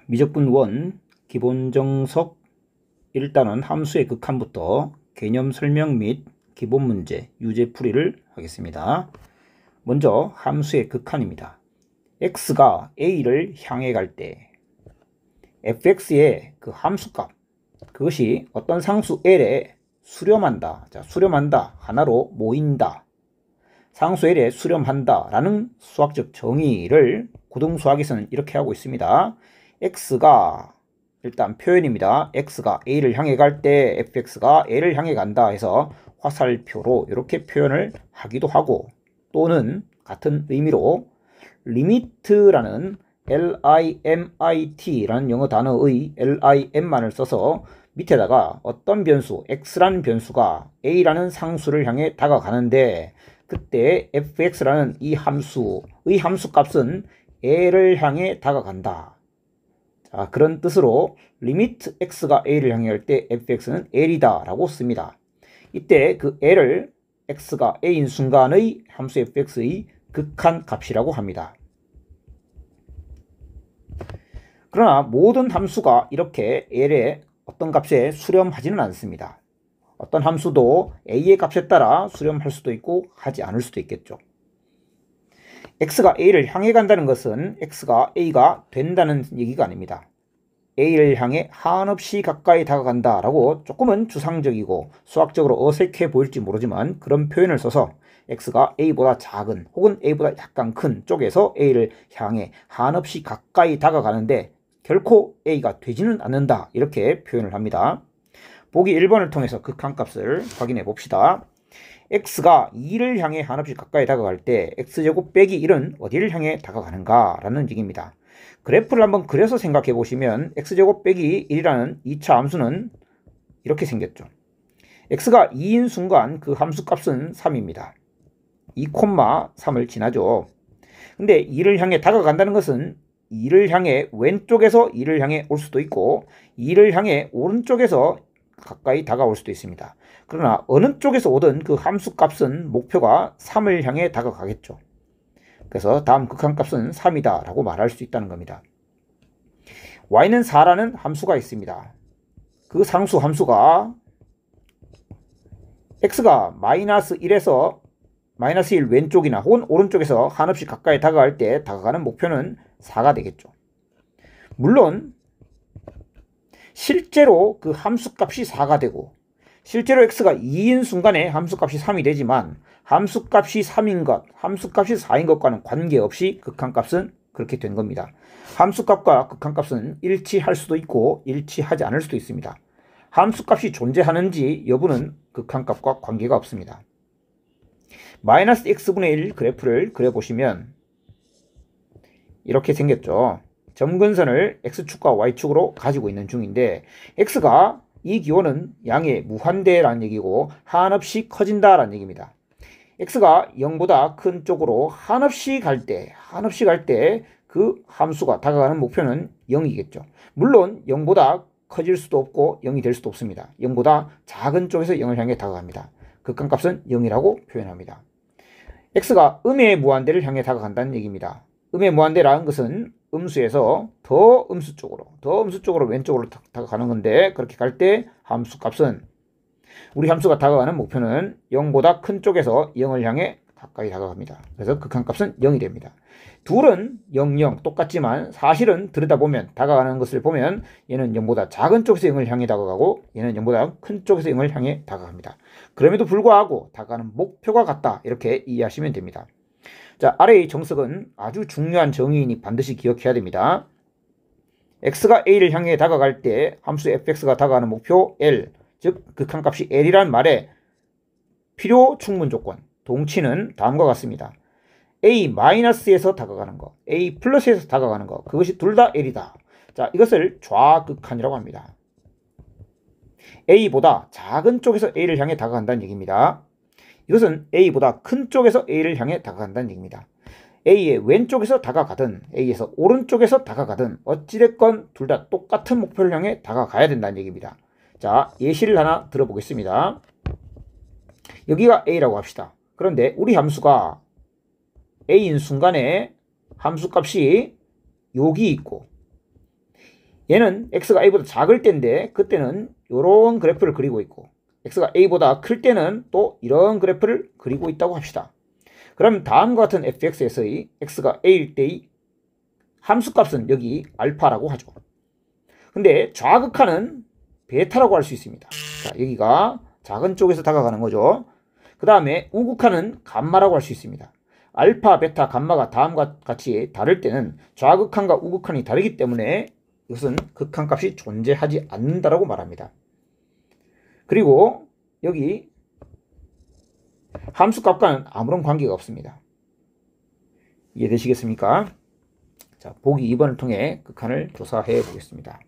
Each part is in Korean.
미적분 1 기본 정석. 일단은 함수의 극한부터 개념 설명 및 기본 문제, 유제 풀이를 하겠습니다. 먼저 함수의 극한입니다. x가 a를 향해 갈 때 fx의 그 함수값, 그것이 어떤 상수 l에 수렴한다. 수렴한다, 하나로 모인다. 상수 l에 수렴한다 라는 수학적 정의를 고등수학에서는 이렇게 하고 있습니다. x가 일단 표현입니다. x가 a를 향해 갈 때 fx가 a를 향해 간다 해서 화살표로 이렇게 표현을 하기도 하고, 또는 같은 의미로 limit라는 limit라는 영어 단어의 lim만을 써서 밑에다가 어떤 변수 x라는 변수가 a라는 상수를 향해 다가가는데, 그때 fx라는 이 함수의 함수값은 a를 향해 다가간다. 자, 그런 뜻으로 limit x가 a를 향해 갈 때 fx는 l이다 라고 씁니다. 이때 그 l을 x가 a인 순간의 함수 fx의 극한 값이라고 합니다. 그러나 모든 함수가 이렇게 l의 어떤 값에 수렴하지는 않습니다. 어떤 함수도 a의 값에 따라 수렴할 수도 있고 하지 않을 수도 있겠죠. x가 a를 향해 간다는 것은 x가 a가 된다는 얘기가 아닙니다. a를 향해 한없이 가까이 다가간다 라고 조금은 주상적이고 수학적으로 어색해 보일지 모르지만 그런 표현을 써서 x가 a보다 작은 혹은 a보다 약간 큰 쪽에서 a를 향해 한없이 가까이 다가가는데 결코 a가 되지는 않는다, 이렇게 표현을 합니다. 보기 1번을 통해서 극한값을 확인해 봅시다. x가 2를 향해 한없이 가까이 다가갈 때 x제곱 빼기 1은 어디를 향해 다가가는가 라는 얘기입니다. 그래프를 한번 그려서 생각해 보시면 x제곱 빼기 1이라는 2차 함수는 이렇게 생겼죠. x가 2인 순간 그 함수값은 3입니다. 2,3을 지나죠. 근데 2를 향해 다가간다는 것은 2를 향해 왼쪽에서 2를 향해 올 수도 있고 2를 향해 오른쪽에서 가까이 다가올 수도 있습니다. 그러나 어느 쪽에서 오든 그 함수값은 목표가 3을 향해 다가가겠죠. 그래서 다음 극한값은 3이다 라고 말할 수 있다는 겁니다. y는 4라는 함수가 있습니다. 그 상수 함수가 x가 마이너스 1에서 마이너스 1 왼쪽이나 혹은 오른쪽에서 한없이 가까이 다가갈 때 다가가는 목표는 4가 되겠죠. 물론 실제로 그 함수값이 4가 되고 실제로 x가 2인 순간에 함수값이 3이 되지만 함수값이 3인 것, 함수값이 4인 것과는 관계없이 극한값은 그렇게 된 겁니다. 함수값과 극한값은 일치할 수도 있고 일치하지 않을 수도 있습니다. 함수값이 존재하는지 여부는 극한값과 관계가 없습니다. 마이너스 x분의 1 그래프를 그려보시면 이렇게 생겼죠. 점근선을 x축과 y축으로 가지고 있는 중인데 x가 이 기호는 양의 무한대라는 얘기고 한없이 커진다라는 얘기입니다. x가 0보다 큰 쪽으로 한없이 갈 때 그 함수가 다가가는 목표는 0이겠죠. 물론 0보다 커질 수도 없고 0이 될 수도 없습니다. 0보다 작은 쪽에서 0을 향해 다가갑니다. 극한값은 0이라고 표현합니다. x가 음의 무한대를 향해 다가간다는 얘기입니다. 음의 무한대라는 것은 음수에서 더 음수 쪽으로 왼쪽으로 다가가는 건데, 그렇게 갈 때 함수값은 우리 함수가 다가가는 목표는 0보다 큰 쪽에서 0을 향해 가까이 다가갑니다. 그래서 극한값은 0이 됩니다. 둘은 0, 0 똑같지만 사실은 들여다보면 다가가는 것을 보면 얘는 0보다 작은 쪽에서 0을 향해 다가가고 얘는 0보다 큰 쪽에서 0을 향해 다가갑니다. 그럼에도 불구하고 다가가는 목표가 같다, 이렇게 이해하시면 됩니다. 자, 아래의 정석은 아주 중요한 정의이니 반드시 기억해야 됩니다. x가 a를 향해 다가갈 때 함수 fx가 다가가는 목표 l, 즉 극한값이 l이란 말에 필요 충분 조건, 동치는 다음과 같습니다. a-에서 다가가는 거, a 플러스에서 다가가는 거, 그것이 둘 다 l이다. 자, 이것을 좌극한이라고 합니다. a보다 작은 쪽에서 a를 향해 다가간다는 얘기입니다. 이것은 a보다 큰 쪽에서 a를 향해 다가간다는 얘기입니다. a의 왼쪽에서 다가가든 a에서 오른쪽에서 다가가든 어찌됐건 둘 다 똑같은 목표를 향해 다가가야 된다는 얘기입니다. 자, 예시를 하나 들어보겠습니다. 여기가 a라고 합시다. 그런데 우리 함수가 a인 순간에 함수값이 여기 있고 얘는 x가 a보다 작을 때인데 그때는 이런 그래프를 그리고 있고 x가 a보다 클 때는 또 이런 그래프를 그리고 있다고 합시다. 그럼 다음과 같은 fx에서의 x가 a일 때의 함수값은 여기 알파라고 하죠. 근데 좌극하는 베타라고 할 수 있습니다. 자, 여기가 작은 쪽에서 다가가는 거죠. 그 다음에 우극하는 감마라고 할 수 있습니다. 알파, 베타, 감마가 다음과 같이 다를 때는 좌극한과 우극한이 다르기 때문에 이것은 극한값이 존재하지 않는다라고 말합니다. 그리고 여기 함수값과는 아무런 관계가 없습니다. 이해되시겠습니까? 자, 보기 2번을 통해 극한을 조사해 보겠습니다.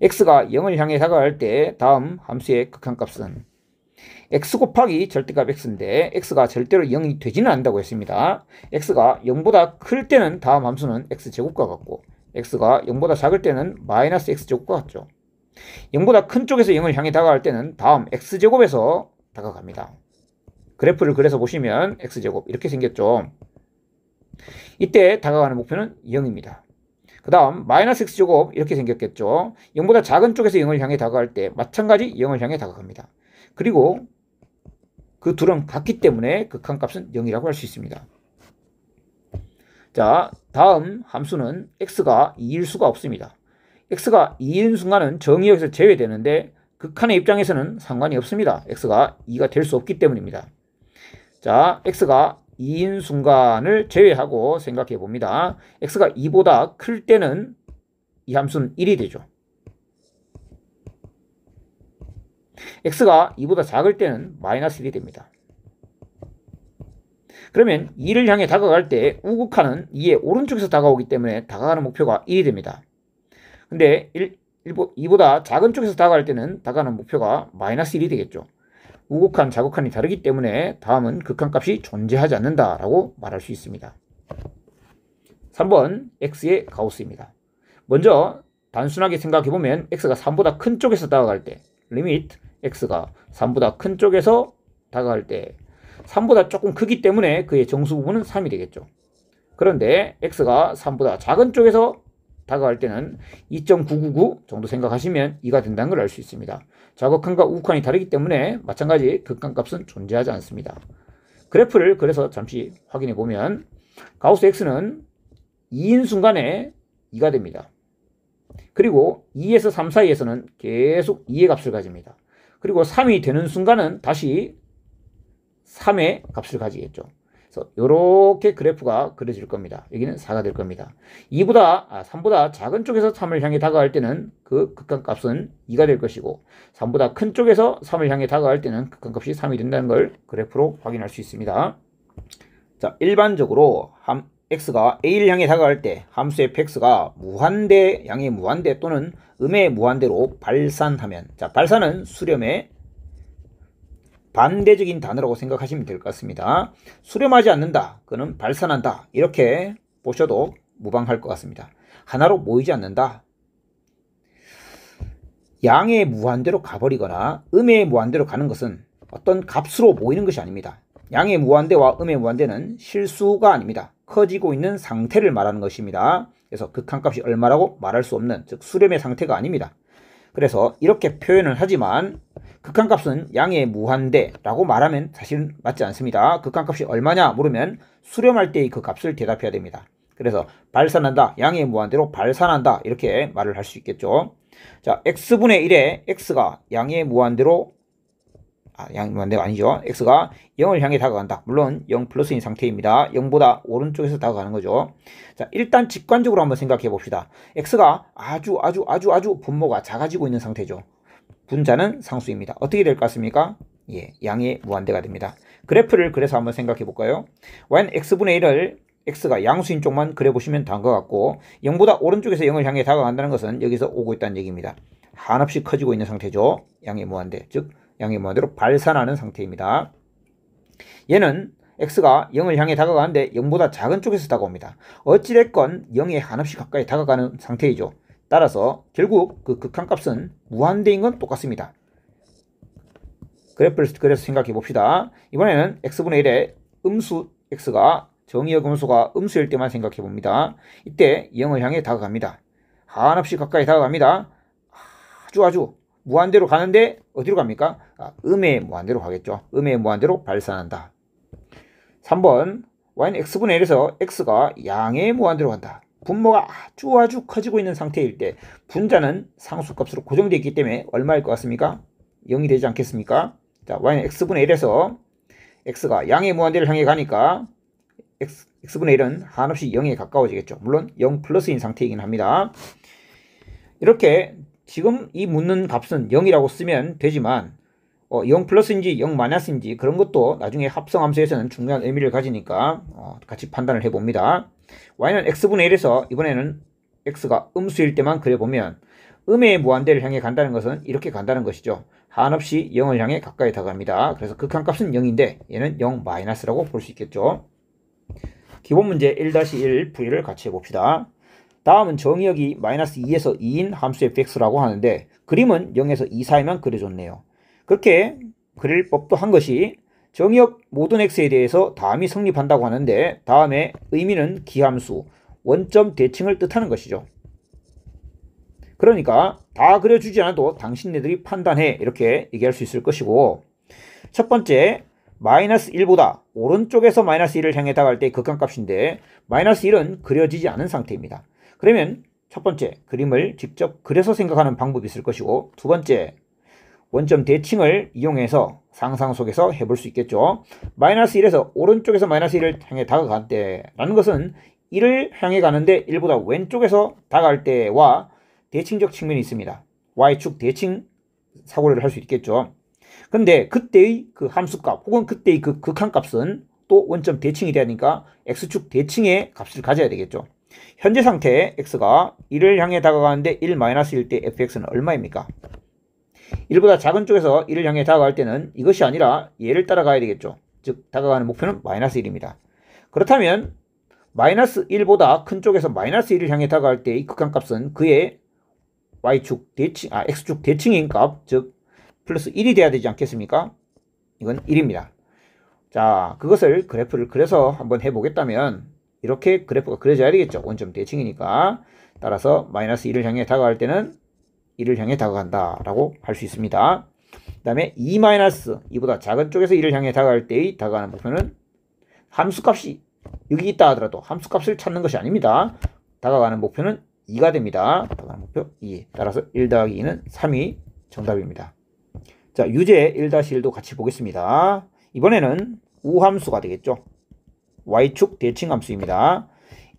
x가 0을 향해 다가갈 때 다음 함수의 극한값은 x 곱하기 절대값 x인데 x가 절대로 0이 되지는 않는다고 했습니다. x가 0보다 클 때는 다음 함수는 x제곱과 같고 x가 0보다 작을 때는 마이너스 x제곱과 같죠. 0보다 큰 쪽에서 0을 향해 다가갈 때는 다음 x제곱에서 다가갑니다. 그래프를 그려서 보시면 x제곱 이렇게 생겼죠. 이때 다가가는 목표는 0입니다. 그 다음 마이너스 x제곱 이렇게 생겼겠죠. 0보다 작은 쪽에서 0을 향해 다가갈 때 마찬가지 0을 향해 다가갑니다. 그리고 그 둘은 같기 때문에 극한값은 0이라고 할 수 있습니다. 자, 다음 함수는 x가 2일 수가 없습니다. x가 2인 순간은 정의역에서 제외되는데 극한의 입장에서는 상관이 없습니다. x가 2가 될 수 없기 때문입니다. 자, x가 2인 순간을 제외하고 생각해 봅니다. x가 2보다 클 때는 이 함수는 1이 되죠. x가 2보다 작을 때는 마이너스 1이 됩니다. 그러면 2를 향해 다가갈 때 우극한은 2의 오른쪽에서 다가오기 때문에 다가가는 목표가 1이 됩니다. 근데 2보다 작은 쪽에서 다가갈 때는 다가가는 목표가 마이너스 1이 되겠죠. 우극한, 자극한이 다르기 때문에 다음은 극한값이 존재하지 않는다라고 말할 수 있습니다. 3번 x의 가우스입니다. 먼저 단순하게 생각해보면 x가 3보다 큰 쪽에서 다가갈 때 리미트 x가 3보다 큰 쪽에서 다가갈 때 3보다 조금 크기 때문에 그의 정수 부분은 3이 되겠죠. 그런데 x가 3보다 작은 쪽에서 다가갈 때는 2.999 정도 생각하시면 2가 된다는 걸 알 수 있습니다. 자극한과 우극한이 다르기 때문에 마찬가지 극한값은 존재하지 않습니다. 그래프를 그래서 잠시 확인해 보면 가우스 x는 2인 순간에 2가 됩니다. 그리고 2에서 3 사이에서는 계속 2의 값을 가집니다. 그리고 3이 되는 순간은 다시 3의 값을 가지겠죠. 그래서 이렇게 그래프가 그려질 겁니다. 여기는 4가 될 겁니다. 3보다 작은 쪽에서 3을 향해 다가갈 때는 그 극한값은 2가 될 것이고 3보다 큰 쪽에서 3을 향해 다가갈 때는 극한값이 3이 된다는 걸 그래프로 확인할 수 있습니다. 자, 일반적으로 x가 a를 향해 다가갈 때 함수 fx가 무한대, 양의 무한대 또는 음의 무한대로 발산하면, 자, 발산은 수렴의 반대적인 단어라고 생각하시면 될 것 같습니다. 수렴하지 않는다, 그는 발산한다, 이렇게 보셔도 무방할 것 같습니다. 하나로 모이지 않는다, 양의 무한대로 가버리거나 음의 무한대로 가는 것은 어떤 값으로 모이는 것이 아닙니다. 양의 무한대와 음의 무한대는 실수가 아닙니다. 커지고 있는 상태를 말하는 것입니다. 그래서 극한값이 얼마라고 말할 수 없는, 즉 수렴의 상태가 아닙니다. 그래서 이렇게 표현을 하지만 극한값은 양의 무한대라고 말하면 사실은 맞지 않습니다. 극한값이 얼마냐 물으면 수렴할 때의 그 값을 대답해야 됩니다. 그래서 발산한다, 양의 무한대로 발산한다, 이렇게 말을 할 수 있겠죠. 자, x분의 1에 x가 양의 무한대로, 양의 무한대가 아니죠. x가 0을 향해 다가간다. 물론 0 플러스인 상태입니다. 0보다 오른쪽에서 다가가는 거죠. 자, 일단 직관적으로 한번 생각해 봅시다. x가 아주 분모가 작아지고 있는 상태죠. 분자는 상수입니다. 어떻게 될 것 같습니까? 예, 양의 무한대가 됩니다. 그래프를 그래서 한번 생각해 볼까요? y는 x분의 1을 x가 양수인 쪽만 그려보시면 다인 것 같고 0보다 오른쪽에서 0을 향해 다가간다는 것은 여기서 오고 있다는 얘기입니다. 한없이 커지고 있는 상태죠. 양의 무한대, 즉 양의 무한대로 발산하는 상태입니다. 얘는 x가 0을 향해 다가가는데 0보다 작은 쪽에서 다가옵니다. 어찌됐건 0에 한없이 가까이 다가가는 상태이죠. 따라서 결국 그 극한값은 무한대인 건 똑같습니다. 그래프를 그래서 생각해 봅시다. 이번에는 x분의 1의 음수 x가 정의역 음수가 음수일 때만 생각해 봅니다. 이때 0을 향해 다가갑니다. 한없이 가까이 다가갑니다. 아주 무한대로 가는데 어디로 갑니까? 음의 무한대로 가겠죠. 음의 무한대로 발산한다. 3번 y는 x분의 1에서 x가 양의 무한대로 간다. 분모가 아주 커지고 있는 상태일 때 분자는 상수값으로 고정되어 있기 때문에 얼마일 것 같습니까? 0이 되지 않겠습니까? 자, y는 x분의 1에서 x가 양의 무한대를 향해 가니까 x분의 1은 한없이 0에 가까워지겠죠. 물론 0 플러스인 상태이긴 합니다. 이렇게 지금 이 묻는 값은 0이라고 쓰면 되지만 0 플러스인지 0 마이너스인지 그런 것도 나중에 합성함수에서는 중요한 의미를 가지니까 같이 판단을 해봅니다. y는 x분의 1에서 이번에는 x가 음수일 때만 그려보면 음의 무한대를 향해 간다는 것은 이렇게 간다는 것이죠. 한없이 0을 향해 가까이 다가갑니다. 그래서 극한값은 0인데 얘는 0 마이너스라고 볼 수 있겠죠. 기본 문제 1-1 풀이를 같이 해봅시다. 다음은 정의역이 마이너스 2에서 2인 함수 fx라고 하는데 그림은 0에서 2 사이만 그려줬네요. 그렇게 그릴 법도 한 것이 정의역 모든 x에 대해서 다음이 성립한다고 하는데 다음의 의미는 기함수, 원점 대칭을 뜻하는 것이죠. 그러니까 다 그려주지 않아도 당신네들이 판단해 이렇게 얘기할 수 있을 것이고, 첫 번째 마이너스 1보다 오른쪽에서 마이너스 1을 향해 다가갈 때 극한값인데 마이너스 1은 그려지지 않은 상태입니다. 그러면 첫 번째 그림을 직접 그려서 생각하는 방법이 있을 것이고, 두 번째 원점 대칭을 이용해서 상상 속에서 해볼 수 있겠죠. 마이너스 1에서 오른쪽에서 마이너스 1을 향해 다가갈 때라는 것은 1을 향해 가는데 1보다 왼쪽에서 다가갈 때와 대칭적 측면이 있습니다. y축 대칭 사고를 할 수 있겠죠. 근데 그때의 그 함수값 혹은 그때의 그 극한값은 또 원점 대칭이 돼야 하니까 x축 대칭의 값을 가져야 되겠죠. 현재 상태 x가 1을 향해 다가가는데 1-1일 때 fx는 얼마입니까? 1보다 작은 쪽에서 1을 향해 다가갈 때는 이것이 아니라 얘를 따라가야 되겠죠. 즉 다가가는 목표는 마이너스 1입니다. 그렇다면 마이너스 1보다 큰 쪽에서 마이너스 1을 향해 다가갈 때의 극한값은 그의 y축 대칭, x축 대칭인 값, 즉 플러스 1이 돼야 되지 않겠습니까? 이건 1입니다. 자, 그것을 그래프를 그려서 한번 해보겠다면 이렇게 그래프가 그려져야 되겠죠. 원점 대칭이니까. 따라서 마이너스 1을 향해 다가갈 때는 1을 향해 다가간다 라고 할 수 있습니다. 그 다음에 2-2보다 작은 쪽에서 1을 향해 다가갈 때의 다가가는 목표는 함수값이 여기 있다 하더라도 함수값을 찾는 것이 아닙니다. 다가가는 목표는 2가 됩니다. 다가가는 목표 2. 따라서 1-2는 3이 정답입니다. 자, 유제 1-1도 같이 보겠습니다. 이번에는 우함수가 되겠죠. y축 대칭함수입니다.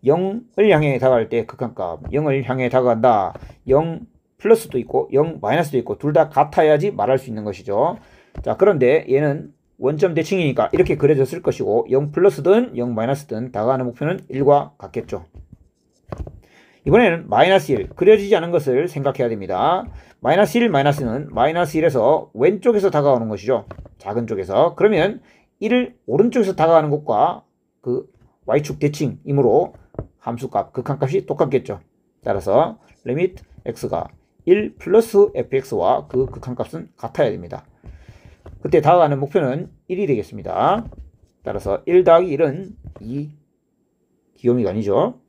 0을 향해 다가갈 때 극한값, 0을 향해 다가간다. 0 플러스도 있고 0 마이너스도 있고 둘 다 같아야지 말할 수 있는 것이죠. 자, 그런데 얘는 원점 대칭이니까 이렇게 그려졌을 것이고 0 플러스든 0 마이너스든 다가가는 목표는 1과 같겠죠. 이번에는 마이너스 1, 그려지지 않은 것을 생각해야 됩니다. 마이너스 1, 마이너스는 마이너스 1에서 왼쪽에서 다가오는 것이죠. 작은 쪽에서. 그러면 1을 오른쪽에서 다가가는 것과 그 y축 대칭이므로 함수값, 극한값이 똑같겠죠. 따라서 리미트 x가 1 플러스 fx와 그 극한값은 같아야 됩니다. 그때 다가가는 목표는 1이 되겠습니다. 따라서 1-1은 2 기호미가 아니죠.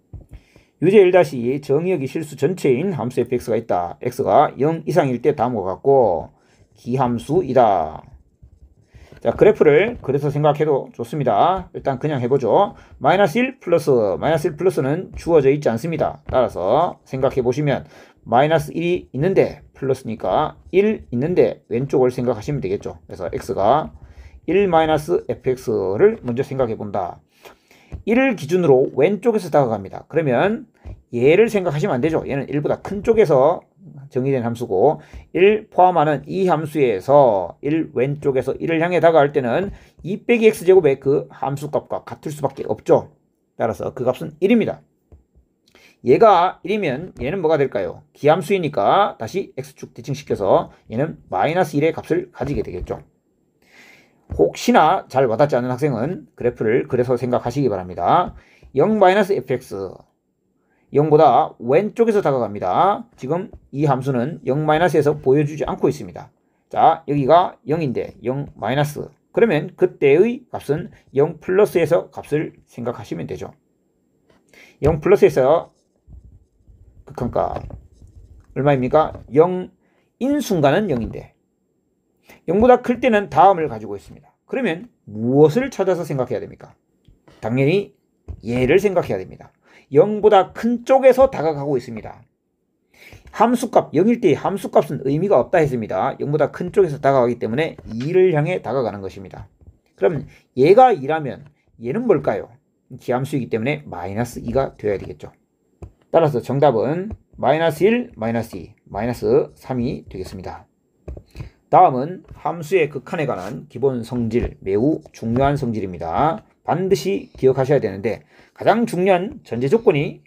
유제 1-2 정의역이 실수 전체인 함수 fx가 있다. x가 0 이상일 때 다음과 같고 기함수이다. 자, 그래프를 그래서 생각해도 좋습니다. 일단 그냥 해보죠. 마이너스 1 플러스, 마이너스 1 플러스는 주어져 있지 않습니다. 따라서 생각해 보시면 마이너스 1이 있는데 플러스니까 1 있는데 왼쪽을 생각하시면 되겠죠. 그래서 x가 1 마이너스 fx를 먼저 생각해 본다. 1을 기준으로 왼쪽에서 다가갑니다. 그러면 얘를 생각하시면 안 되죠. 얘는 1보다 큰 쪽에서 정의된 함수고 1 포함하는 이 함수에서 1 왼쪽에서 1을 향해 다가갈 때는 2 빼기 x제곱의 그 함수값과 같을 수밖에 없죠. 따라서 그 값은 1입니다. 얘가 1이면 얘는 뭐가 될까요? 기함수이니까 다시 x축 대칭시켜서 얘는 마이너스 1의 값을 가지게 되겠죠. 혹시나 잘 와닿지 않는 학생은 그래프를 그래서 생각하시기 바랍니다. 0-fx 0보다 왼쪽에서 다가갑니다. 지금 이 함수는 0-에서 보여주지 않고 있습니다. 자, 여기가 0인데 0- 그러면 그때의 값은 0 플러스에서 값을 생각하시면 되죠. 0 플러스에서 극한값 얼마입니까? 0인 순간은 0인데 0보다 클 때는 다음을 가지고 있습니다. 그러면 무엇을 찾아서 생각해야 됩니까? 당연히 얘를 생각해야 됩니다. 0보다 큰 쪽에서 다가가고 있습니다. 함수값 0일 때 함수값은 의미가 없다 했습니다. 0보다 큰 쪽에서 다가가기 때문에 2를 향해 다가가는 것입니다. 그럼 얘가 2라면 얘는 뭘까요? 기함수이기 때문에 마이너스 2가 되어야 되겠죠. 따라서 정답은 마이너스 1, 마이너스 2, 마이너스 3이 되겠습니다. 다음은 함수의 극한에 관한 기본 성질, 매우 중요한 성질입니다. 반드시 기억하셔야 되는데 가장 중요한 전제 조건이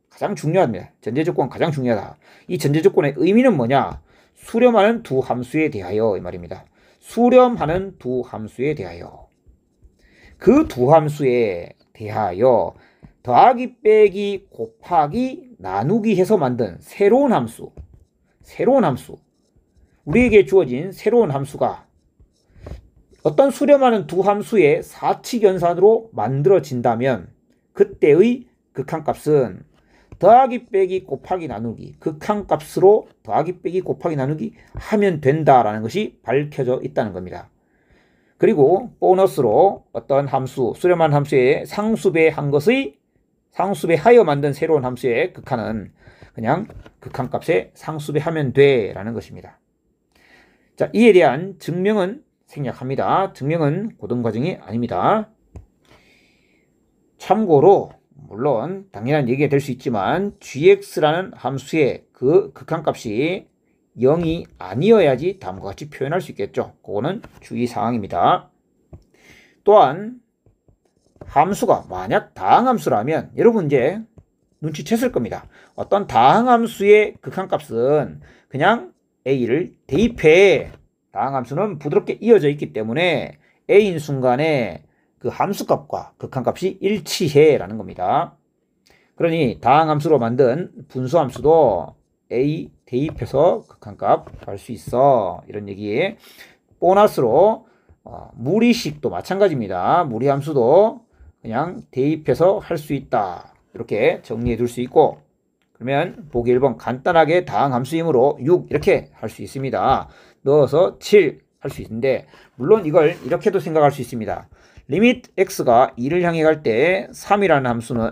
가장 중요합니다. 전제 조건 가장 중요하다. 이 전제 조건의 의미는 뭐냐? 수렴하는 두 함수에 대하여 이 말입니다. 수렴하는 두 함수에 대하여 그 두 함수에 대하여 더하기 빼기 곱하기 나누기 해서 만든 새로운 함수 우리에게 주어진 새로운 함수가 어떤 수렴하는 두 함수의 사칙연산으로 만들어진다면 그때의 극한값은 더하기 빼기 곱하기 나누기 극한값으로 더하기 빼기 곱하기 나누기 하면 된다라는 것이 밝혀져 있다는 겁니다. 그리고 보너스로 어떤 함수, 수렴한 함수의 상수배한 것의 상수배하여 만든 새로운 함수의 극한은 그냥 극한값에 상수배하면 돼 라는 것입니다. 자, 이에 대한 증명은 생략합니다. 증명은 고등과정이 아닙니다. 참고로 물론 당연한 얘기가 될 수 있지만 gx라는 함수의 그 극한값이 0이 아니어야지 다음과 같이 표현할 수 있겠죠. 그거는 주의사항입니다. 또한 함수가 만약 다항함수라면 여러분 이제 눈치챘을 겁니다. 어떤 다항함수의 극한값은 그냥 a를 대입해. 다항함수는 부드럽게 이어져 있기 때문에 a인 순간에 그 함수값과 극한값이 일치해 라는 겁니다. 그러니 다항함수로 만든 분수함수도 a 대입해서 극한값 구할 수 있어 이런 얘기. 보너스로 무리식도 마찬가지입니다. 무리함수도 그냥 대입해서 할 수 있다 이렇게 정리해 둘 수 있고, 그러면 보기 1번 간단하게 다항함수이므로 6 이렇게 할 수 있습니다. 넣어서 7 할 수 있는데 물론 이걸 이렇게도 생각할 수 있습니다. 리밋 x가 2를 향해 갈 때 3이라는 함수는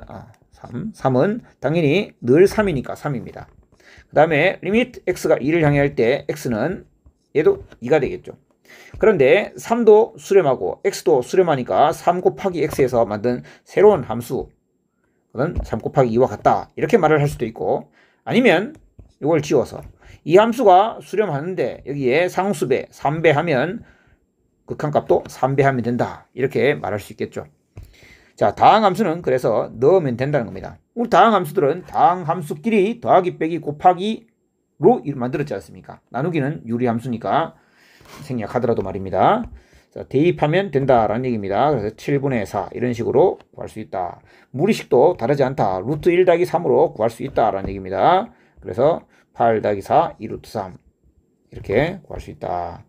3은 당연히 늘 3이니까 3입니다. 그 다음에 리밋 x가 2를 향해 갈 때 x는 얘도 2가 되겠죠. 그런데 3도 수렴하고 x도 수렴하니까 3 곱하기 x에서 만든 새로운 함수 그건 3 곱하기 2와 같다 이렇게 말을 할 수도 있고, 아니면 이걸 지워서 이 함수가 수렴하는데 여기에 상수배 3배 하면 극한값도 3배 하면 된다 이렇게 말할 수 있겠죠. 자, 다항함수는 그래서 넣으면 된다는 겁니다. 우리 다항함수들은 다항함수끼리 더하기 빼기 곱하기로 만들었지 않습니까? 나누기는 유리함수니까 생략하더라도 말입니다. 자, 대입하면 된다라는 얘기입니다. 그래서 7분의 4 이런 식으로 구할 수 있다. 무리식도 다르지 않다. 루트 1 더하기 3으로 구할 수 있다라는 얘기입니다. 그래서 8 더하기 4 2 루트 3 이렇게 구할 수 있다.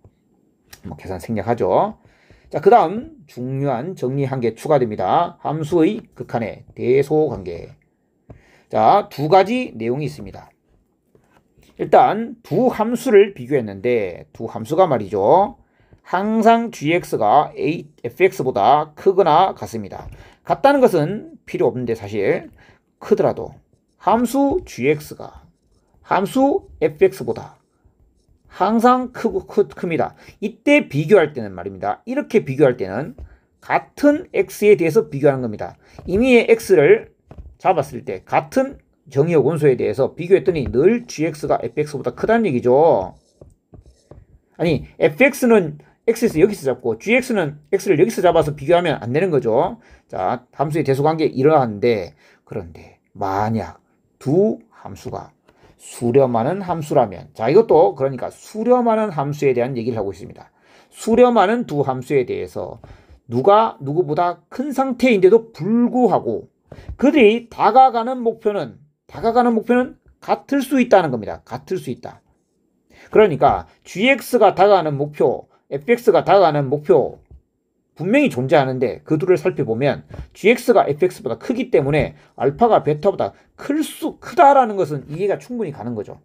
뭐 계산 생략하죠. 자, 그 다음 중요한 정리 한 개 추가됩니다. 함수의 극한의 대소관계. 자, 두 가지 내용이 있습니다. 일단 두 함수를 비교했는데 두 함수가 말이죠. 항상 gx가 fx보다 크거나 같습니다. 같다는 것은 필요 없는데 사실 크더라도 함수 gx가 함수 fx보다 항상 큽니다. 이때 비교할 때는 말입니다. 이렇게 비교할 때는 같은 x에 대해서 비교하는 겁니다. 임의의 x를 잡았을 때 같은 정의의 원소에 대해서 비교했더니 늘 gx가 fx보다 크다는 얘기죠. 아니 fx는 x에서 여기서 잡고 gx는 x를 여기서 잡아서 비교하면 안 되는 거죠. 자, 함수의 대소관계 이러한데, 그런데 만약 두 함수가 수렴하는 함수라면, 자 이것도 그러니까 수렴하는 함수에 대한 얘기를 하고 있습니다. 수렴하는 두 함수에 대해서 누가 누구보다 큰 상태인데도 불구하고 그들이 다가가는 목표는 같을 수 있다는 겁니다. 같을 수 있다. 그러니까 gx가 다가가는 목표, fx가 다가가는 목표 분명히 존재하는데 그 둘을 살펴보면 gx가 fx보다 크기 때문에 알파가 베타보다 크다라는 것은 이해가 충분히 가는 거죠.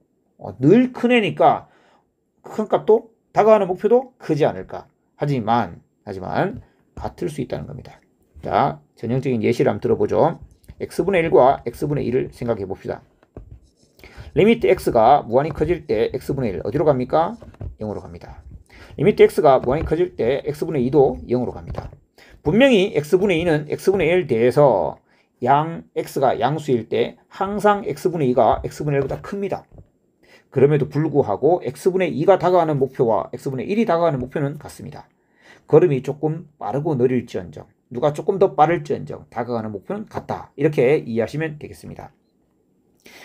늘 큰 애니까 큰 값도 다가가는 목표도 크지 않을까. 하지만 같을 수 있다는 겁니다. 자, 전형적인 예시를 한번 들어보죠. x분의 1과 x분의 2를 생각해 봅시다. 리미트 x가 무한히 커질 때 x분의 1 어디로 갑니까? 0으로 갑니다. 리미트 x가 무한히 커질 때 x분의 2도 0으로 갑니다. 분명히 x분의 2는 x분의 1에 대해서 x가 양수일 때 항상 x분의 2가 x분의 1보다 큽니다. 그럼에도 불구하고 x분의 2가 다가가는 목표와 x분의 1이 다가가는 목표는 같습니다. 걸음이 조금 빠르고 느릴지언정, 누가 조금 더 빠를지언정 다가가는 목표는 같다. 이렇게 이해하시면 되겠습니다.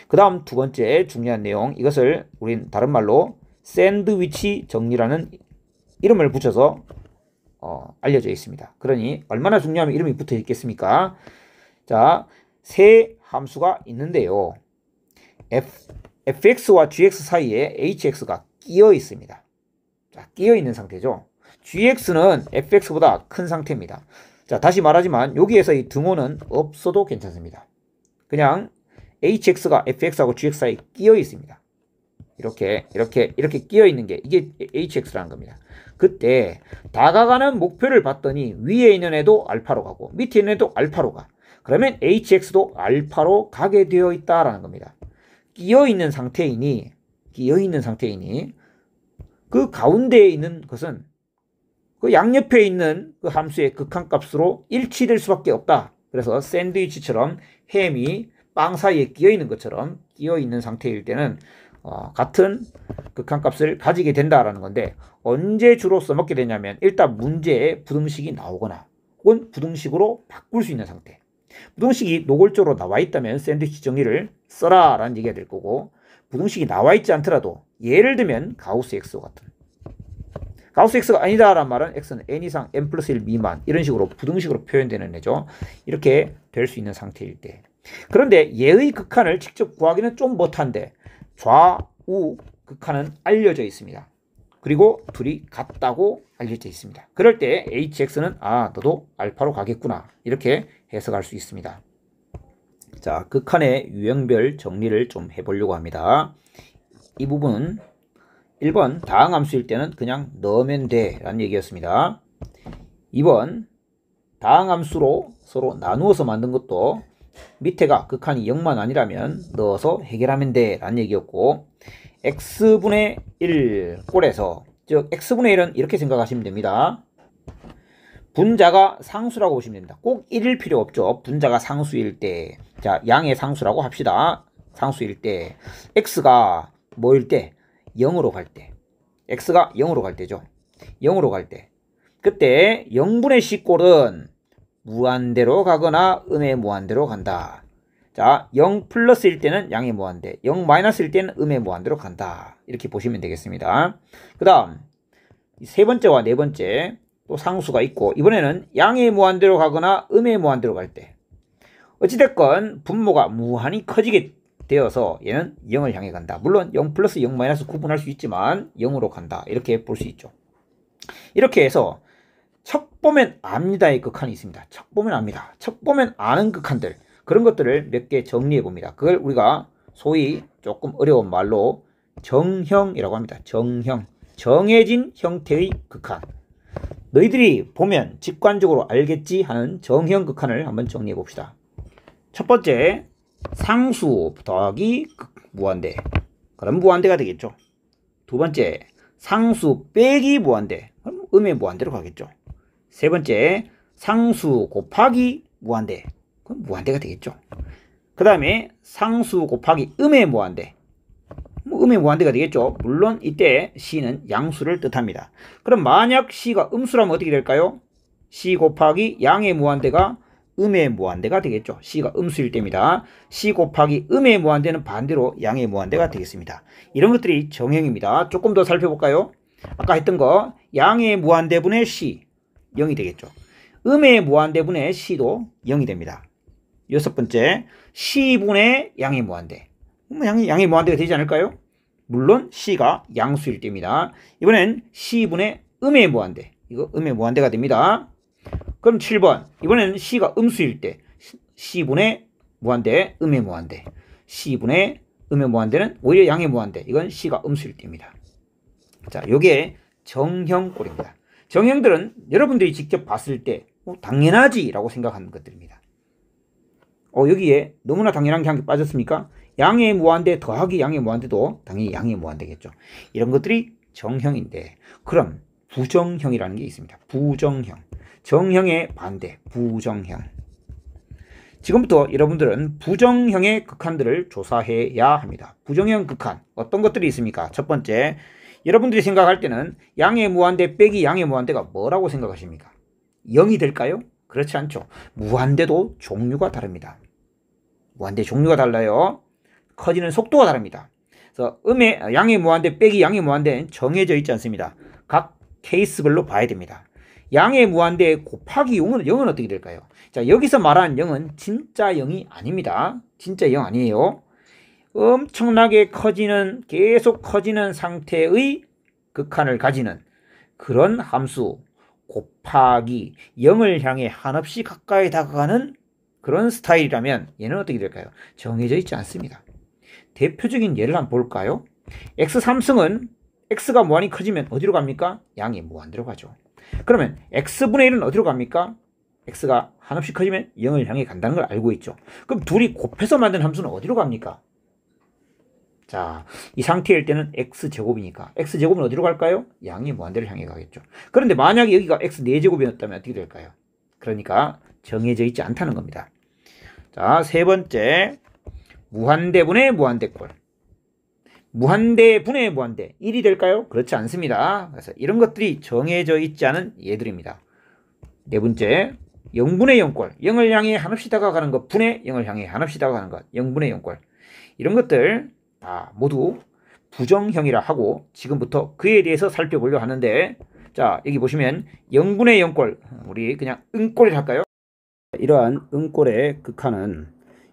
그 다음 두 번째 중요한 내용, 이것을 우린 다른 말로 샌드위치 정리라는 이름을 붙여서 알려져 있습니다. 그러니 얼마나 중요하면 이름이 붙어 있겠습니까? 자, 세 함수가 있는데요. fx와 gx 사이에 hx가 끼어 있습니다. 자, 끼어 있는 상태죠. gx는 fx보다 큰 상태입니다. 자, 다시 말하지만 여기에서 이 등호는 없어도 괜찮습니다. 그냥 hx가 fx하고 gx 사이에 끼어 있습니다. 이렇게 끼어 있는 게 이게 hx라는 겁니다. 그때 다가가는 목표를 봤더니 위에 있는 애도 알파로 가고 밑에 있는 애도 알파로 가. 그러면 hx도 알파로 가게 되어 있다라는 겁니다. 끼어 있는 상태이니 그 가운데에 있는 것은 그 양옆에 있는 그 함수의 극한값으로 일치될 수밖에 없다. 그래서 샌드위치처럼 햄이 빵 사이에 끼어 있는 것처럼 끼어 있는 상태일 때는 같은 극한값을 가지게 된다라는 건데, 언제 주로 써먹게 되냐면 일단 문제에 부등식이 나오거나 혹은 부등식으로 바꿀 수 있는 상태. 부등식이 노골적으로 나와 있다면 샌드위치 정리를 써라 라는 얘기가 될 거고, 부등식이 나와 있지 않더라도 예를 들면 가우스 X와 같은, 가우스 X가 아니다 라는 말은 X는 n 이상 n 플러스 1 미만 이런 식으로 부등식으로 표현되는 애죠. 이렇게 될 수 있는 상태일 때. 그런데 얘의 극한을 직접 구하기는 좀 못한데 좌우 극한은 알려져 있습니다. 그리고 둘이 같다고 알려져 있습니다. 그럴 때 hx는 너도 알파로 가겠구나 이렇게 해석할 수 있습니다. 자, 극한의 유형별 정리를 좀 해보려고 합니다. 이 부분은 1번 다항함수일 때는 그냥 넣으면 돼 라는 얘기였습니다. 2번 다항함수로 서로 나누어서 만든 것도 밑에가 극한이 0만 아니라면 넣어서 해결하면 돼 라는 얘기였고, x분의 1 꼴에서, 즉 x분의 1은 이렇게 생각하시면 됩니다. 분자가 상수라고 보시면 됩니다. 꼭 1일 필요 없죠. 분자가 상수일 때, 자, 양의 상수라고 합시다. 상수일 때 x가 뭐일 때? 0으로 갈 때. x가 0으로 갈 때죠. 0으로 갈 때. 그때 0분의 c 꼴은 무한대로 가거나 음의 무한대로 간다. 자, 0 플러스일 때는 양의 무한대, 0 마이너스일 때는 음의 무한대로 간다. 이렇게 보시면 되겠습니다. 그 다음 세 번째와 네 번째 또 상수가 있고, 이번에는 양의 무한대로 가거나 음의 무한대로 갈 때, 어찌됐건 분모가 무한히 커지게 되어서 얘는 0을 향해 간다. 물론 0 플러스 0 마이너스 구분할 수 있지만 0으로 간다. 이렇게 볼 수 있죠. 이렇게 해서 척 보면 압니다의 극한이 있습니다. 척 보면 압니다. 척 보면 아는 극한들, 그런 것들을 몇 개 정리해 봅니다. 그걸 우리가 소위 조금 어려운 말로 정형이라고 합니다. 정형, 정해진 형태의 극한. 너희들이 보면 직관적으로 알겠지 하는 정형 극한을 한번 정리해 봅시다. 첫 번째, 상수 더하기 무한대, 그럼 무한대가 되겠죠. 두 번째, 상수 빼기 무한대, 그럼 음의 무한대로 가겠죠. 세 번째, 상수 곱하기 무한대, 그럼 무한대가 되겠죠. 그 다음에 상수 곱하기 음의 무한대, 음의 무한대가 되겠죠. 물론 이때 c는 양수를 뜻합니다. 그럼 만약 c가 음수라면 어떻게 될까요? c 곱하기 양의 무한대가 음의 무한대가 되겠죠. c가 음수일 때입니다. c 곱하기 음의 무한대는 반대로 양의 무한대가 되겠습니다. 이런 것들이 정형입니다. 조금 더 살펴볼까요? 아까 했던 거 양의 무한대분의 c 0이 되겠죠. 음의 무한대분의 c도 0이 됩니다. 여섯 번째, c분의 양의 무한대, 양의 무한대가 되지 않을까요? 물론 c가 양수일 때입니다. 이번엔 c분의 음의 무한대, 이거 음의 무한대가 됩니다. 그럼 7번. 이번에는 C가 음수일 때 C분의 무한대, 음의 무한대. C분의 음의 무한대는 오히려 양의 무한대. 이건 C가 음수일 때입니다. 자, 요게 정형꼴입니다. 정형들은 여러분들이 직접 봤을 때 당연하지 라고 생각하는 것들입니다. 여기에 너무나 당연한 게 한 개 빠졌습니까? 양의 무한대 더하기 양의 무한대도 당연히 양의 무한대겠죠. 이런 것들이 정형인데, 그럼 부정형이라는 게 있습니다. 부정형. 정형의 반대, 부정형. 지금부터 여러분들은 부정형의 극한들을 조사해야 합니다. 부정형 극한, 어떤 것들이 있습니까? 첫 번째, 여러분들이 생각할 때는 양의 무한대 빼기 양의 무한대가 뭐라고 생각하십니까? 0이 될까요? 그렇지 않죠. 무한대도 종류가 다릅니다. 무한대 종류가 달라요. 커지는 속도가 다릅니다. 그래서 양의 무한대 빼기 양의 무한대는 정해져 있지 않습니다. 각 케이스별로 봐야 됩니다. 양의 무한대 곱하기 0은 어떻게 될까요? 자, 여기서 말하는 0은 진짜 0이 아닙니다. 진짜 0 아니에요. 엄청나게 커지는, 계속 커지는 상태의 극한을 가지는 그런 함수 곱하기 0을 향해 한없이 가까이 다가가는 그런 스타일이라면 얘는 어떻게 될까요? 정해져 있지 않습니다. 대표적인 예를 한번 볼까요? x3승은 x가 무한히 커지면 어디로 갑니까? 양이 무한대로 가죠. 그러면 x분의 1은 어디로 갑니까? x가 한없이 커지면 0을 향해 간다는 걸 알고 있죠. 그럼 둘이 곱해서 만든 함수는 어디로 갑니까? 자, 이 상태일 때는 x제곱이니까 x제곱은 어디로 갈까요? 양이 무한대를 향해 가겠죠. 그런데 만약에 여기가 x 4제곱이었다면 어떻게 될까요? 그러니까 정해져 있지 않다는 겁니다. 자, 세 번째, 무한대분의 무한대꼴. 무한대분의 무한대 1이 될까요? 그렇지 않습니다. 그래서 이런 것들이 정해져 있지 않은 예들입니다. 네 번째, 0분의 0꼴. 0을 향해 한없이 다가가는 것, 분의 0을 향해 한없이 다가가는 것, 0분의 0꼴. 이런 것들 다 모두 부정형이라 하고 지금부터 그에 대해서 살펴보려 하는데, 자, 여기 보시면 0분의 0꼴, 우리 그냥 응꼴을 할까요? 이러한 응꼴의 극한은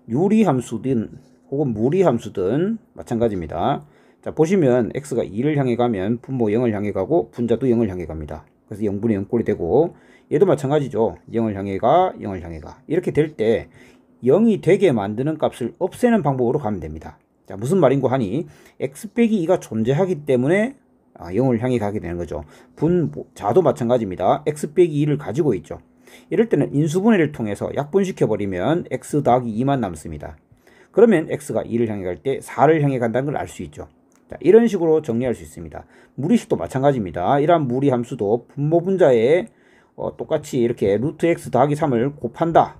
유리함수든 혹은 무리함수든 마찬가지입니다. 자, 보시면 x가 2를 향해 가면 분모 0을 향해 가고 분자도 0을 향해 갑니다. 그래서 0분의 0꼴이 되고, 얘도 마찬가지죠. 0을 향해 가, 0을 향해 가. 이렇게 될 때 0이 되게 만드는 값을 없애는 방법으로 가면 됩니다. 자, 무슨 말인고 하니 x 빼기 2가 존재하기 때문에 0을 향해 가게 되는 거죠. 분자도 마찬가지입니다. x 빼기 2를 가지고 있죠. 이럴 때는 인수분해를 통해서 약분시켜 버리면 x 더하기 2만 남습니다. 그러면 x가 2를 향해 갈 때 4를 향해 간다는 걸 알 수 있죠. 자, 이런 식으로 정리할 수 있습니다. 무리식도 마찬가지입니다. 이러한 무리함수도 분모 분자에 똑같이 이렇게 루트 x 더하기 3을 곱한다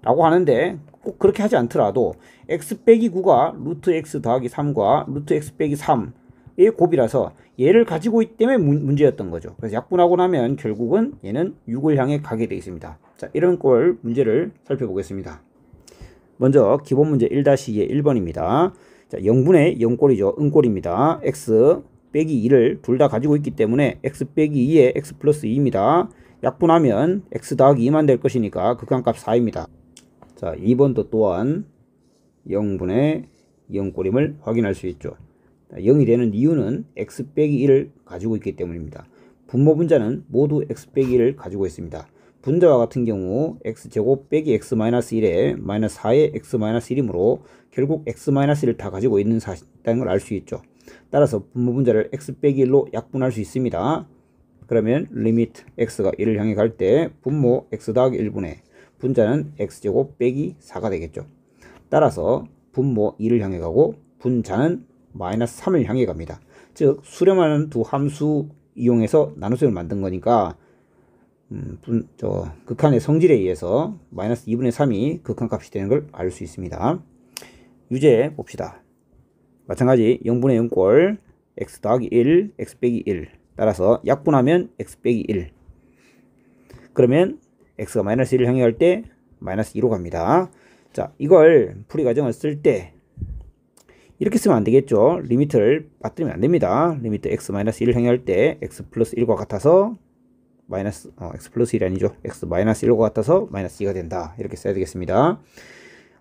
라고 하는데, 꼭 그렇게 하지 않더라도 x 빼기 9가 루트 x 더하기 3과 루트 x 빼기 3의 곱이라서 얘를 가지고 있기 때문에 문제였던 거죠. 그래서 약분하고 나면 결국은 얘는 6을 향해 가게 되어 있습니다. 자, 이런 꼴 문제를 살펴보겠습니다. 먼저 기본 문제 1-2의 1번입니다. 자, 0분의 0꼴이죠. 응꼴입니다. x 빼기 2를 둘 다 가지고 있기 때문에 x 빼기 2에 x 플러스 2입니다. 약분하면 x 더하기 2만 될 것이니까 극한값 4입니다. 자, 2번도 또한 0분의 0꼴임을 확인할 수 있죠. 0이 되는 이유는 x 빼기 1을 가지고 있기 때문입니다. 분모 분자는 모두 x 빼기 1을 가지고 있습니다. 분자와 같은 경우 x제곱 빼기 x-1에 마이너스 4의 x-1이므로 결국 x-1을 다 가지고 있는 사실이라는 걸 알 수 있죠. 따라서 분모 분자를 x 빼기 1로 약분할 수 있습니다. 그러면 리미트 x가 1을 향해 갈 때 분모 x 더하기 1분의 분자는 x제곱 빼기 4가 되겠죠. 따라서 분모 2를 향해 가고 분자는 마이너스 3을 향해 갑니다. 즉 수렴하는 두 함수 이용해서 나눗셈을 만든 거니까 극한의 성질에 의해서 마이너스 2분의 3이 극한값이 되는 걸 알 수 있습니다. 유제 봅시다. 마찬가지 0분의 0꼴 x 더하기 1, x 빼기 1. 따라서 약분하면 x 빼기 1. 그러면 x가 마이너스 1을 향해 갈 때 마이너스 2로 갑니다. 자, 이걸 풀이 과정을 쓸 때 이렇게 쓰면 안 되겠죠. 리미트를 빠뜨리면 안 됩니다. 리미트 x 마이너스 1을 향해 갈 때 x 플러스 1과 같아서 마이너스 x 플러스 1이 아니죠. x 마이너스 1과 같아서 마이너스 2가 된다. 이렇게 써야 되겠습니다.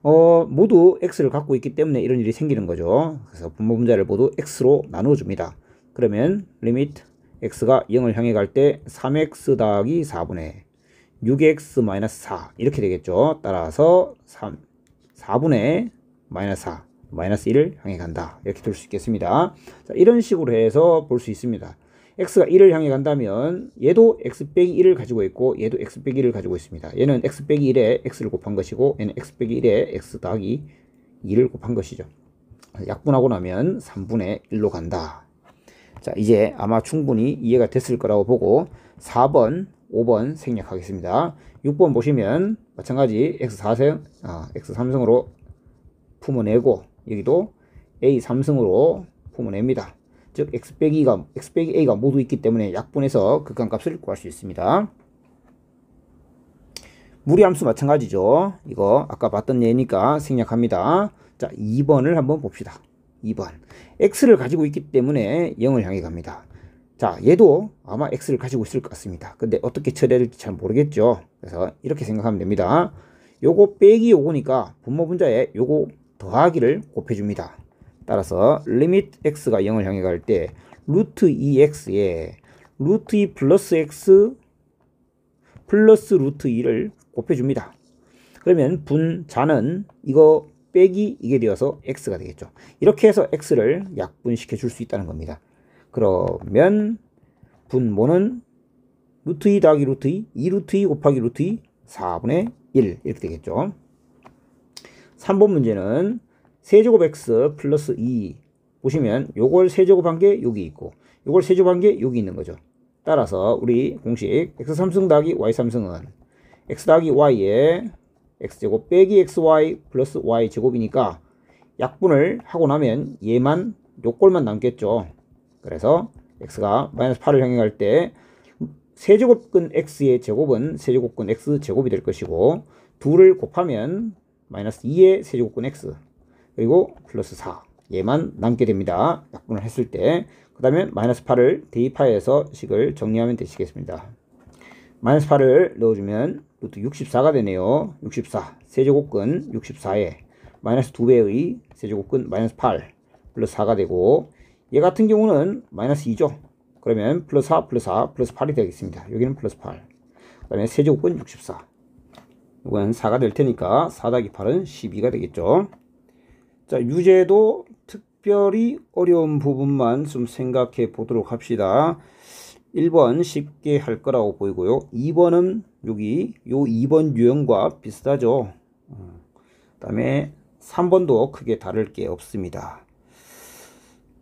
모두 x를 갖고 있기 때문에 이런 일이 생기는 거죠. 그래서 분모 분자를 모두 x로 나누어 줍니다. 그러면 리미트 x가 0을 향해 갈 때 3x 더하기 4분의 6x-4 이렇게 되겠죠. 따라서 4분의 마이너스 4 마이너스 1을 향해 간다 이렇게 될 수 있겠습니다. 자, 이런 식으로 해서 볼 수 있습니다. x가 1을 향해 간다면 얘도 x 빼기 1을 가지고 있고 얘도 x 빼기 1을 가지고 있습니다. 얘는 x 빼기 1에 x를 곱한 것이고 얘는 x 빼기 1에 x 더하기 2를 곱한 것이죠. 약분하고 나면 3분의 1로 간다. 자, 이제 아마 충분히 이해가 됐을 거라고 보고 4번, 5번 생략하겠습니다. 6번 보시면 마찬가지 x3승으로 품어내고 여기도 a 3승으로 품어냅니다. 즉 x 빼기 a가 모두 있기 때문에 약분해서 극한값을 구할 수 있습니다. 무리함수 마찬가지죠. 이거 아까 봤던 예니까 생략합니다. 자, 2번을 한번 봅시다. 2번 x를 가지고 있기 때문에 0을 향해 갑니다. 자, 얘도 아마 x를 가지고 있을 것 같습니다. 근데 어떻게 처리해야 될지 잘 모르겠죠. 그래서 이렇게 생각하면 됩니다. 요거 빼기 요거니까 분모 분자에 요거 더하기를 곱해줍니다. 따라서 리미트 x가 0을 향해 갈 때 루트 2x에 루트 2 플러스 x 플러스 루트 2를 곱해줍니다. 그러면 분자는 이거 빼기 이게 되어서 x가 되겠죠. 이렇게 해서 x를 약분시켜 줄 수 있다는 겁니다. 그러면 분모는 루트 2 더하기 루트 2, 2루트 2 곱하기 루트 2, 4분의 1 이렇게 되겠죠. 3번 문제는 세제곱 x 플러스 2 보시면 요걸 세제곱한 게 여기 있고 요걸 세제곱한 게 여기 있는 거죠. 따라서 우리 공식 x3승 더하기 y3승은 x 더하기 y에 x제곱 빼기 xy 플러스 y제곱이니까 약분을 하고 나면 얘만 요꼴만 남겠죠. 그래서 x가 마이너스 8을 향해 갈 때 세제곱근 x의 제곱은 세제곱근 x제곱이 될 것이고 2를 곱하면 마이너스 2의 세제곱근 x 그리고 플러스 4 얘만 남게 됩니다. 약분을 했을 때 그 다음에 마이너스 8을 대입하여서 식을 정리하면 되시겠습니다. 마이너스 8을 넣어주면 루트 64가 되네요. 64 세제곱근 64에 마이너스 2배의 세제곱근 마이너스 8 플러스 4가 되고 얘 같은 경우는 마이너스 2죠. 그러면 플러스 4 플러스 4 플러스 8이 되겠습니다. 여기는 플러스 8 그 다음에 세제곱근 64 이건 4가 될 테니까 4 더하기 8은 12가 되겠죠. 자, 유제도 특별히 어려운 부분만 좀 생각해 보도록 합시다. 1번 쉽게 할 거라고 보이고요. 2번은 여기 요 2번 유형과 비슷하죠. 그 다음에 3번도 크게 다를 게 없습니다.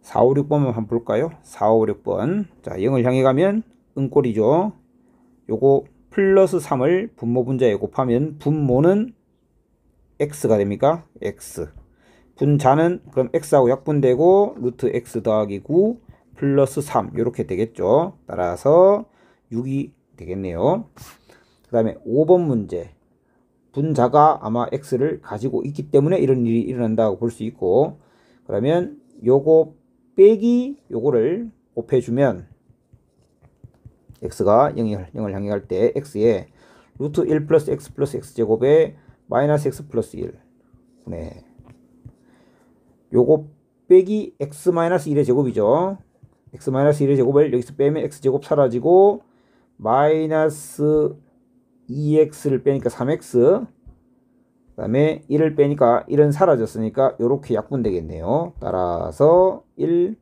4, 5, 6번만 한번 볼까요? 4, 5, 6번. 자, 0을 향해 가면 은꼴이죠. 요거 플러스 3을 분모 분자에 곱하면 분모는 x가 됩니까? x. 분자는 그럼 x하고 약분되고 루트 x 더하기 9 플러스 3 이렇게 되겠죠. 따라서 6이 되겠네요. 그 다음에 5번 문제. 분자가 아마 x를 가지고 있기 때문에 이런 일이 일어난다고 볼 수 있고 그러면 요거 빼기 요거를 곱해주면 x가 0을 향해 갈 때 x에 루트 1 플러스 x제곱에 마이너스 x 플러스 1 분의 요거 빼기 x 마이너스 1의 제곱이죠. x 마이너스 1의 제곱을 여기서 빼면 x제곱 사라지고 마이너스 2x를 빼니까 3x 그 다음에 1을 빼니까 1은 사라졌으니까 요렇게 약분되겠네요. 따라서 1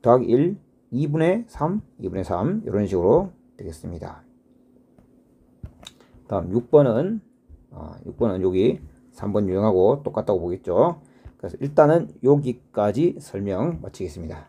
더하기 1 2분의 3 이런 식으로 되겠습니다. 다음 6번은 여기 3번 유형하고 똑같다고 보겠죠. 그래서 일단은 여기까지 설명 마치겠습니다.